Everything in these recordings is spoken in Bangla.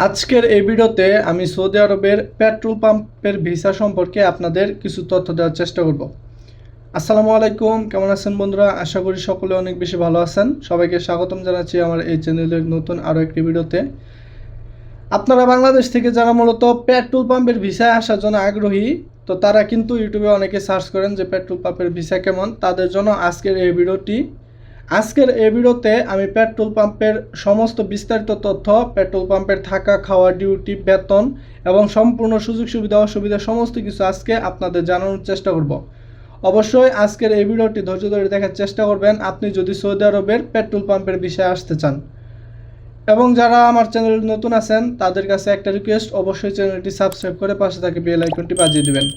আজকের এই ভিডিওতে আমি সৌদি আরবের পেট্রোল পাম্পের ভিসা সম্পর্কে আপনাদের কিছু তথ্য দেওয়ার চেষ্টা করব। আসসালামু আলাইকুম, কেমন আছেন বন্ধুরা? আশা করি সকলে অনেক বেশি ভালো আছেন। সবাইকে স্বাগতম জানাচ্ছি আমার এই চ্যানেলের নতুন আরও একটি ভিডিওতে। আপনারা বাংলাদেশ থেকে যারা মূলত পেট্রোল পাম্পের ভিসায় আসার জন্য আগ্রহী, তো তারা কিন্তু ইউটিউবে অনেকে সার্চ করেন যে পেট্রোল পাম্পের ভিসা কেমন, তাদের জন্য আজকের এই ভিডিওটি। আজকের এই ভিডিওতে আমি পেট্রোল পাম্পের সমস্ত বিস্তারিত তথ্য, পেট্রোল পাম্পের থাকা, খাওয়া, ডিউটি, বেতন এবং সম্পূর্ণ সুযোগ সুবিধা অসুবিধা সমস্ত কিছু আজকে আপনাদের জানানোর চেষ্টা করব। অবশ্যই আজকের এই ভিডিওটি ধৈর্য ধরে দেখার চেষ্টা করবেন আপনি যদি সৌদি আরবের পেট্রোল পাম্পের বিষয়ে আসতে চান। এবং যারা আমার চ্যানেলে নতুন আছেন তাদের কাছে একটা রিকোয়েস্ট, অবশ্যই চ্যানেলটি সাবস্ক্রাইব করে পাশে থাকে বেল আইকনটি বাজিয়ে দিবেন।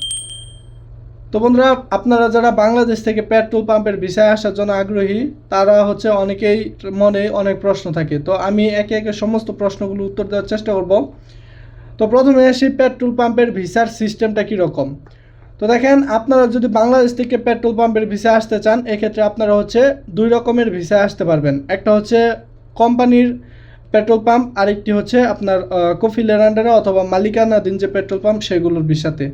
তো বন্ধুরা, আপনারা যারা বাংলাদেশ থেকে পেট্রোল পাম্পের ভিসায় আসার জন্য আগ্রহী, তারা অনেকেই মনে অনেক প্রশ্ন থাকে। তো আমি একে একে সমস্ত প্রশ্নগুলো উত্তর দেওয়ার চেষ্টা করব। তো প্রথমে আসি, পেট্রোল পাম্পের ভিসার সিস্টেমটা কীরকম। তো দেখেন, আপনারা যদি বাংলাদেশ থেকে পেট্রোল পাম্পের ভিসা আসতে চান, এক্ষেত্রে আপনারা দুই রকমের ভিসা আসতে পারবেন। একটা কোম্পানির পেট্রোল পাম্প, আরেকটি আপনার কফিলের আন্ডারে অথবা মালিকানাধীন যে পেট্রোল পাম্প সেগুলোর ভিসাতে।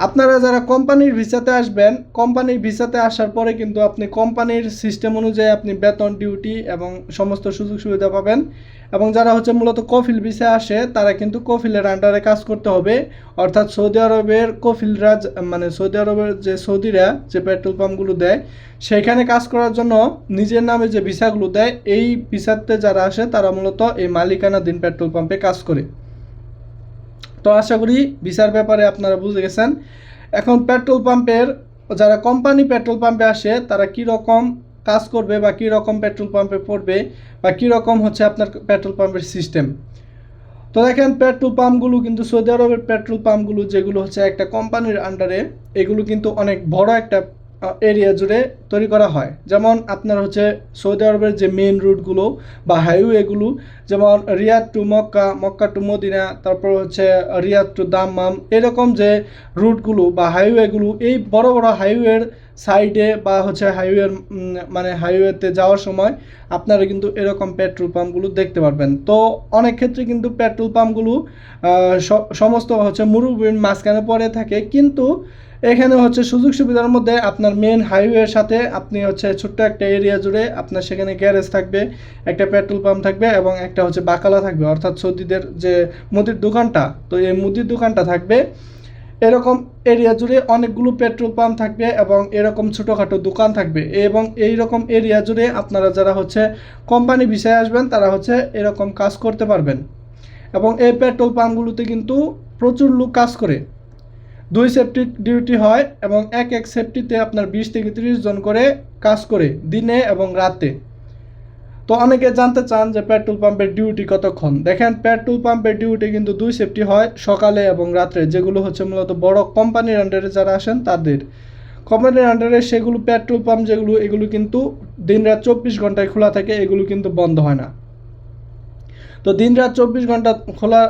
আপনারা যারা কোম্পানির ভিসাতে আসবেন, কোম্পানির ভিসাতে আসার পরে কিন্তু আপনি কোম্পানির সিস্টেম অনুযায়ী আপনি বেতন, ডিউটি এবং সমস্ত সুযোগ সুবিধা পাবেন। এবং যারা মূলত কফিল ভিসায় আসে, তারা কিন্তু কফিলের আন্ডারে কাজ করতে হবে। অর্থাৎ সৌদি আরবের কফিলরা, মানে সৌদি আরবের যে সৌদিরা যে পেট্রোল পাম্পগুলো দেয়, সেইখানে কাজ করার জন্য নিজের নামে যে ভিসাগুলো দেয়, এই ভিসাতে যারা আসে তারা মূলত এই মালিকানাধীন পেট্রোল পাম্পে কাজ করে। তো আশা করি ভিসার ব্যাপারে আপনারা বুঝে গেছেন। এখন পেট্রোল পাম্পের, যারা কোম্পানি পেট্রোল পাম্পে আসে, তারা কি রকম কাজ করবে বা কি রকম পেট্রোল পাম্পে পড়বে বা কি রকম আপনার পেট্রোল পাম্পের সিস্টেম। তো দেখেন, পেট্রোল পাম্পগুলো কিন্তু সৌদি আরবের পেট্রোল পাম্পগুলো যেগুলো একটা কোম্পানির আন্ডারে, এগুলো কিন্তু অনেক বড় একটা এরিয়া জুড়ে তৈরি করা হয়। যেমন আপনার সৌদি আরবের যে মেন রুটগুলো বা হাইওয়েগুলো, যেমন Riyadh to Mecca, Mecca to Medina, তারপর রিয়াদ টু দাম্মাম, এরকম যে রুটগুলো বা হাইওয়েগুলো, এই বড় বড় হাইওয়ের সাইডে বা হাইওয়ের মানে হাইওয়েতে যাওয়ার সময় আপনারা কিন্তু এরকম পেট্রোল পাম্পগুলো দেখতে পারবেন। তো অনেক ক্ষেত্রে কিন্তু পেট্রোল পাম্পগুলো সমস্ত মরুভূমির মাঝখানে পড়ে থাকে, কিন্তু এখানে সুযোগ সুবিধার মধ্যে আপনার মেন হাইওয়ের সাথে আপনি ছোট্ট একটা এরিয়া জুড়ে আপনার সেখানে গ্যারেজ থাকবে, একটা পেট্রোল পাম্প থাকবে এবং একটা বাকালা থাকবে, অর্থাৎ সৌদিদের যে মুদির দোকানটা, তো এই মুদির দোকানটা থাকবে। এরকম এরিয়া জুড়ে অনেকগুলো পেট্রোল পাম্প থাকবে এবং এরকম ছোটোখাটো দোকান থাকবে। এবং এই রকম এরিয়া জুড়ে আপনারা যারা কোম্পানি ভিসায় আসবেন, তারা এরকম কাজ করতে পারবেন। এবং এই পেট্রোল পাম্পগুলোতে কিন্তু প্রচুর লোক কাজ করে। 2 সেফটি ডিউটি হয় এবং এক সেফটিতে আপনার 20 থেকে 30 জন করে কাজ করে দিনে এবং রাতে। তো অনেকে জানতে চান যে পেট্রোল পাম্পের ডিউটি কতক্ষণ। দেখেন, পেট্রোল পাম্পের ডিউটি কিন্তু 2 সেফটি হয়, সকালে এবং রাত্রে, যেগুলো মূলত বড় কোম্পানির আন্ডারে যারা আসেন তাদের। কোম্পানির আন্ডারে সেগুলো পেট্রোল পাম্প যেগুলো, এগুলো কিন্তু দিন রাত 24 ঘন্টায় খোলা থাকে, এগুলো কিন্তু বন্ধ হয় না। তো দিন রাত 24 ঘন্টা খোলা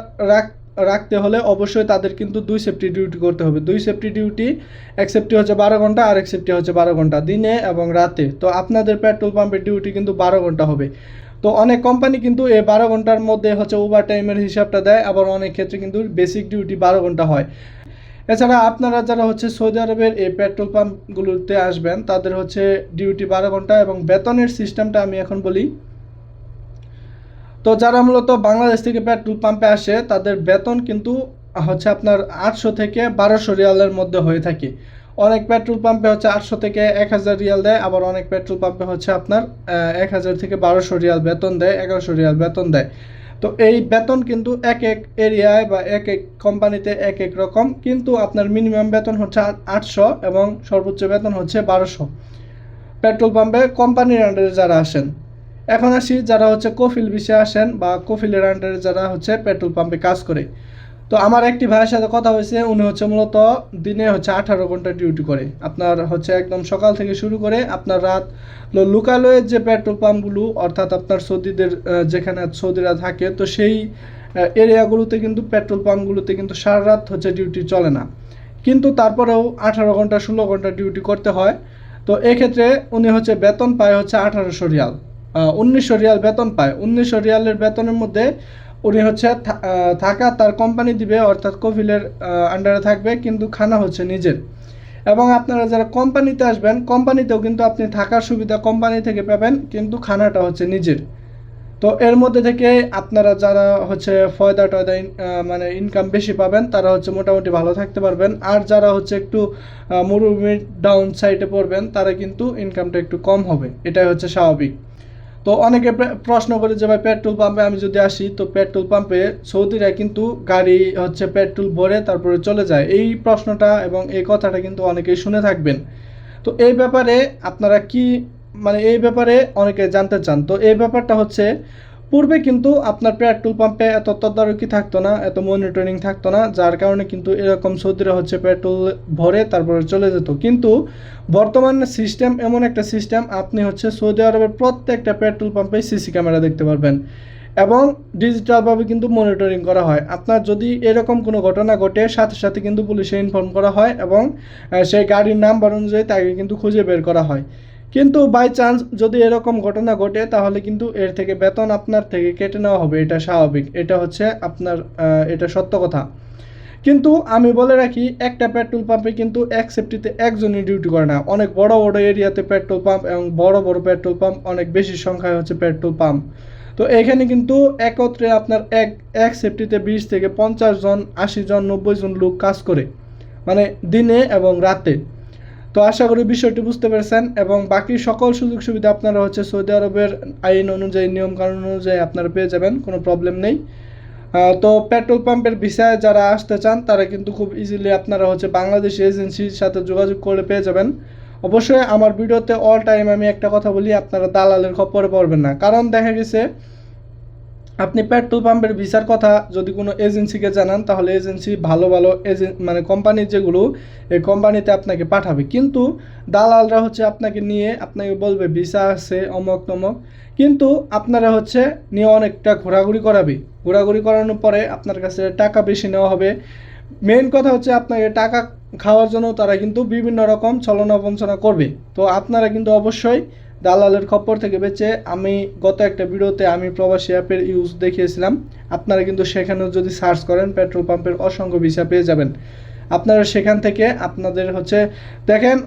রাখতে হলে অবশ্যই তাদের কিন্তু 2 সেফটি ডিউটি করতে হবে। 2 সেফটি ডিউটি, এক সেফটি 12 ঘন্টা আর এক সেফটি 12 ঘন্টা দিনে এবং রাতে। তো আপনাদের পেট্রোল পাম্পের ডিউটি কিন্তু 12 ঘন্টা হবে। তো অনেক কোম্পানি কিন্তু এই 12 ঘন্টার মধ্যে ওভার টাইমের হিসাবটা দেয়, আবার অনেক ক্ষেত্রে কিন্তু বেসিক ডিউটি 12 ঘন্টা হয়। এছাড়া আপনারা যারা সৌদি আরবের এই পেট্রোল পাম্পগুলোতে আসবেন, তাদের ডিউটি 12 ঘন্টা এবং বেতনের সিস্টেমটা আমি এখন বলি। তো যারা মূলত বাংলাদেশ থেকে পেট্রোল পাম্পে আসে, তাদের বেতন কিন্তু আপনার 800 থেকে 1200 রিয়ালের মধ্যে হয়ে থাকে। অনেক পেট্রোল পাম্পে 800 থেকে 1000 রিয়াল দেয়, আবার অনেক পেট্রোল পাম্পে আপনার 1000 থেকে 1200 রিয়াল বেতন দেয়, 1100 রিয়াল বেতন দেয়। তো এই বেতন কিন্তু এক এক এরিয়ায় বা এক এক কোম্পানিতে এক এক রকম, কিন্তু আপনার মিনিমাম বেতন 800 এবং সর্বোচ্চ বেতন 1200 পেট্রোল পাম্পে কোম্পানির আন্ডারে যারা আসেন। এখন আসি যারা কফিল ভিসায় আসেন বা কফিলের আন্ডারে যারা পেট্রোল পাম্পে কাজ করে। তো আমার একটি ভাইয়ের সাথে কথা হয়েছে, উনি মূলত দিনে 18 ঘন্টা ডিউটি করে। আপনার একদম সকাল থেকে শুরু করে আপনার রাত। লোকালয়ের যে পেট্রোল পাম্পগুলো, অর্থাৎ আপনার সৌদিদের যেখানে সৌদিরা থাকে, তো সেই এরিয়াগুলোতে কিন্তু পেট্রোল পাম্পগুলোতে কিন্তু সারা রাত ডিউটি চলে না, কিন্তু তারপরেও 18 ঘন্টা 16 ঘন্টা ডিউটি করতে হয়। তো এক্ষেত্রে উনি বেতন পায় 1800 রিয়াল, 1900 রিয়াল বেতন পায়। 1900 রিয়ালের বেতনের মধ্যে উনি হচ্ছে থাকা তার কোম্পানি দিবে, অর্থাৎ কফিলের আন্ডারে থাকবে, কিন্তু খানা হচ্ছে নিজের। এবং আপনারা যারা কোম্পানিতে আসবেন, কোম্পানিতেও কিন্তু আপনি থাকার সুবিধা কোম্পানি থেকে পাবেন, কিন্তু খানাটা হচ্ছে নিজের। তো এর মধ্যে থেকে আপনারা যারা হচ্ছে ফয়দা টয়দা মানে ইনকাম বেশি পাবেন, তারা হচ্ছে মোটামুটি ভালো থাকতে পারবেন। আর যারা হচ্ছে একটু মরুভূমির ডাউন সাইডে পড়বেন, তারা কিন্তু ইনকামটা একটু কম হবে, এটাই হচ্ছে স্বাভাবিক। তো অনেকে প্রশ্ন করে যে ভাই পেট্রোল পাম্পে আমি যদি আসি, তো পেট্রোল পাম্পে সৌদিরা কিন্তু গাড়ি হচ্ছে পেট্রোল ভরে তারপরে চলে যায়, এই প্রশ্নটা এবং এই কথাটা কিন্তু অনেকেই শুনে থাকবেন। তো এই ব্যাপারে আপনারা কি, মানে এই ব্যাপারে অনেকে জানতে চান। তো এই ব্যাপারটা হচ্ছে, পূর্বে কিন্তু আপনার পেট্রোল পাম্পে এত তদারকি থাকতো না, এত মনিটরিং থাকতো না, যার কারণে কিন্তু এরকম সৌদিরা হচ্ছে পেট্রোল ভরে তারপরে চলে যেত। কিন্তু বর্তমানে সিস্টেম এমন একটা সিস্টেম, আপনি হচ্ছে সৌদি আরবের প্রত্যেকটা পেট্রোল পাম্পে সিসি ক্যামেরা দেখতে পারবেন এবং ডিজিটালভাবে কিন্তু মনিটরিং করা হয়। আপনার যদি এরকম কোনো ঘটনা ঘটে, সাথে সাথে কিন্তু পুলিশে ইনফর্ম করা হয় এবং সেই গাড়ির নাম্বার অনুযায়ী তাকে কিন্তু খুঁজে বের করা হয়। কিন্তু বাই চান্স যদি এরকম ঘটনা ঘটে, তাহলে কিন্তু এর থেকে বেতন আপনার থেকে কেটে নেওয়া হবে, এটা স্বাভাবিক, এটা হচ্ছে আপনার এটা সত্য কথা। কিন্তু আমি বলে রাখি, একটা পেট্রোল পাম্পে কিন্তু এক সেফটিতে একজনই ডিউটি করে না, অনেক বড় বড় এরিয়াতে পেট্রোল পাম্প এবং বড় বড় পেট্রোল পাম্প, অনেক বেশি সংখ্যায় হচ্ছে পেট্রোল পাম্প। তো এখানে কিন্তু একত্রে আপনার এক সেফটিতে 20 থেকে 50 জন, 80 জন, 90 জন লোক কাজ করে, মানে দিনে এবং রাতে। তো আশা করি বিষয়টি বুঝতে পেরেছেন, এবং বাকি সকল সুযোগ সুবিধা আপনারা হচ্ছে সৌদি আরবের আইন অনুযায়ী, নিয়ম কানুন অনুযায়ী আপনারা পেয়ে যাবেন, কোনো প্রবলেম নেই। তো পেট্রোল পাম্পের ভিসায় যারা আসতে চান, তারা কিন্তু খুব ইজিলি আপনারা হচ্ছে বাংলাদেশ এজেন্সির সাথে যোগাযোগ করে পেয়ে যাবেন। অবশ্যই আমার ভিডিওতে অল টাইম আমি একটা কথা বলি, আপনারা দালালের খপ্পরে পড়বেন না। কারণ দেখা গেছে আপনি পেট্রোল পাম্পের ভিসার কথা যদি কোনো এজেন্সিকে জানান, তাহলে এজেন্সি ভালো ভালো মানে কোম্পানি যেগুলো, এই কোম্পানিতে আপনাকে পাঠাবে, কিন্তু দালালরা হচ্ছে আপনাকে নিয়ে আপনাকে বলবে ভিসা আছে অমক তমক, কিন্তু আপনারা হচ্ছে নিয়ে অনেকটা ঘোরাঘুরি করাবে। ঘোরাঘুরি করানোর পরে আপনার কাছে টাকা বেশি নেওয়া হবে। মেইন কথা হচ্ছে আপনাকে টাকা খাওয়ার জন্য তারা কিন্তু বিভিন্ন রকম ছলনা বঞ্চনা করবে। তো আপনারা কিন্তু অবশ্যই দালালের খপ্পর থেকে বেঁচে, আমি গত একটা ভিডিওতে আমি প্রবাসী অ্যাপের ইউজ দেখিয়েছিলাম, আপনারা কিন্তু সেখানেও যদি সার্চ করেন, পেট্রোল পাম্পের অসংখ্য ভিসা পেয়ে যাবেন। আপনারা সেখান থেকে আপনাদের হচ্ছে দেখেন,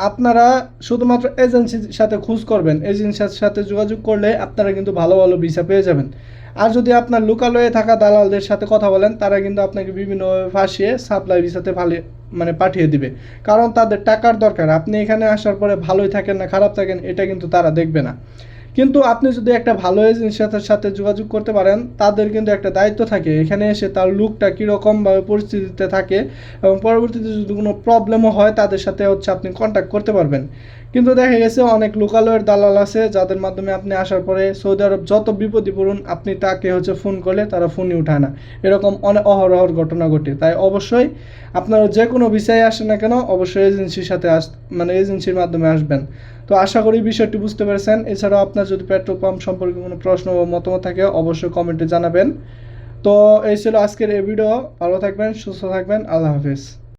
আপনারা শুধুমাত্র এজেন্সির সাথে খোঁজ করবেন, এজেন্সির সাথে যোগাযোগ করলে আপনারা কিন্তু ভালো ভালো ভিসা পেয়ে যাবেন। আর যদি আপনার লোকালয়ে থাকা দালালদের সাথে কথা বলেন, তারা কিন্তু আপনাকে বিভিন্নভাবে ফাঁসিয়ে সাপ্লাই ভিসাতে ভালো মানে পাঠিয়ে দিবে, কারণ তাদের টাকার দরকার। আপনি এখানে আসার পরে ভালোই থাকেন না খারাপ থাকেন, এটা কিন্তু তারা দেখবে না। কিন্তু আপনি যদি একটা ভালো এজেন্সির সাথে যোগাযোগ করতে পারেন, তাদের কিন্তু একটা দায়িত্ব থাকে এখানে এসে তার লুকটা কীরকমভাবে পরিস্থিতিতে থাকে, এবং পরবর্তীতে যদি কোনো প্রবলেমও হয়, তাদের সাথে হচ্ছে আপনি কন্ট্যাক্ট করতে পারবেন। কিন্তু দেখা গেছে অনেক লোকালয়ের দালাল আছে, যাদের মাধ্যমে আপনি আসার পরে সৌদি আরব যত বিপদই পড়ুন, আপনি তাকে হচ্ছে ফোন করলে তারা ফোনই উঠায় না, এরকম অনেক অহরহর ঘটনা ঘটে। তাই অবশ্যই আপনারা যে কোনো বিষয়ে আসেন না কেন, অবশ্যই এজেন্সির সাথে মানে এজেন্সির মাধ্যমে আসবেন। তো আশা করি বিষয়টি বুঝতে পেরেছেন। এছাড়াও আপনার যদি পেট্রোল পাম্প সম্পর্কে কোনো প্রশ্ন বা মতামত থাকে, অবশ্যই কমেন্টে জানাবেন। তো এই ছিল আজকের এই ভিডিও। ভালো থাকবেন, সুস্থ থাকবেন, আল্লাহ হাফেজ।